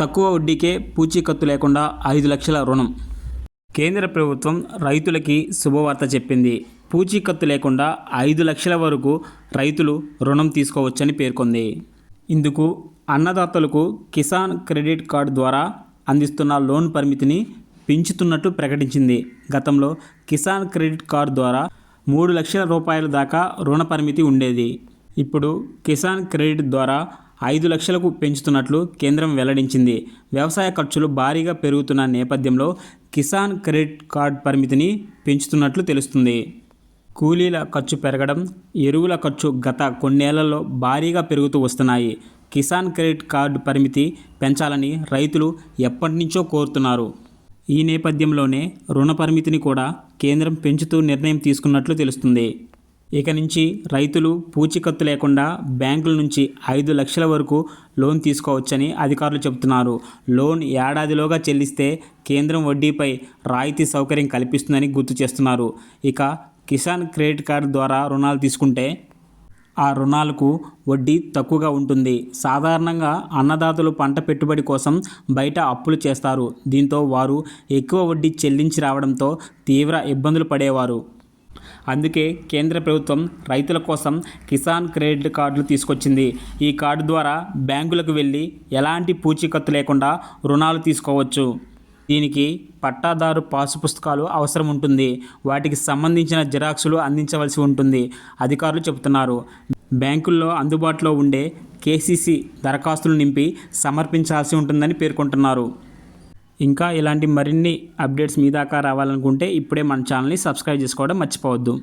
తక్కువ వడ్డీకే పూచీకత్తు లేకుండా 5 లక్షల రుణం. కేంద్ర ప్రభుత్వం రైతులకి శుభవార్త చెప్పింది. పూచీకత్తు లేకుండా 5 లక్షల వరకు రైతులు రుణం తీసుకోవచ్చని పేర్కొంది. ఇందుకు అన్నదాతలకు కిసాన్ క్రెడిట్ కార్డు ద్వారా అందిస్తున్న లోన్ పరిమితిని పెంచుతున్నట్టు ప్రకటించింది. గతంలో కిసాన్ క్రెడిట్ కార్డు ద్వారా 3 లక్షల రూపాయల దాకా రుణ పరిమితి ఉండేది. ఇప్పుడు కిసాన్ క్రెడిట్ ద్వారా 5 లక్షలకు పెంచుతున్నట్లు కేంద్రం వెల్లడించింది. వ్యవసాయ ఖర్చులు భారీగా పెరుగుతున్న నేపథ్యంలో కిసాన్ క్రెడిట్ కార్డు పరిమితిని పెంచుతున్నట్లు తెలుస్తుంది. కూలీల ఖర్చు పెరగడం, ఎరువుల ఖర్చు గత కొన్నేళ్లలో భారీగా పెరుగుతూ వస్తున్నాయి. కిసాన్ క్రెడిట్ కార్డు పరిమితి పెంచాలని రైతులు ఎప్పటినుంచో కోరుతున్నారు. ఈ నేపథ్యంలోనే రుణ పరిమితిని కూడా కేంద్రం పెంచుతూ నిర్ణయం తీసుకున్నట్లు తెలుస్తుంది. ఇక నుంచి రైతులు పూచీకత్తు లేకుండా బ్యాంకుల నుంచి 5 లక్షల వరకు లోన్ తీసుకోవచ్చని అధికారులు చెబుతున్నారు. లోన్ ఏడాదిలోగా చెల్లిస్తే కేంద్రం వడ్డీపై రాయితీ సౌకర్యం కల్పిస్తుందని గుర్తు చేస్తున్నారు. ఇక కిసాన్ క్రెడిట్ కార్డు ద్వారా రుణాలు తీసుకుంటే ఆ రుణాలకు వడ్డీ తక్కువగా ఉంటుంది. సాధారణంగా అన్నదాతలు పంట పెట్టుబడి కోసం బయట అప్పులు చేస్తారు. దీంతో వారు ఎక్కువ వడ్డీ చెల్లించి రావడంతో తీవ్ర ఇబ్బందులు పడేవారు. అందుకే కేంద్ర ప్రభుత్వం రైతుల కోసం కిసాన్ క్రెడిట్ కార్డులు తీసుకొచ్చింది. ఈ కార్డు ద్వారా బ్యాంకులకు వెళ్ళి ఎలాంటి పూచీకత్తు లేకుండా రుణాలు తీసుకోవచ్చు. దీనికి పట్టాదారు పాసు పుస్తకాలు అవసరం ఉంటుంది. వాటికి సంబంధించిన జిరాక్సులు అందించవలసి ఉంటుంది అధికారులు చెబుతున్నారు. బ్యాంకుల్లో అందుబాటులో ఉండే కేసీసీ దరఖాస్తులు నింపి సమర్పించాల్సి ఉంటుందని పేర్కొంటున్నారు. ఇంకా ఇలాంటి మరిన్ని అప్డేట్స్ మీ దాకా రావాలనుకుంటే ఇప్పుడే మన ఛానల్ని సబ్స్క్రైబ్ చేసుకోవడం మర్చిపోవద్దు.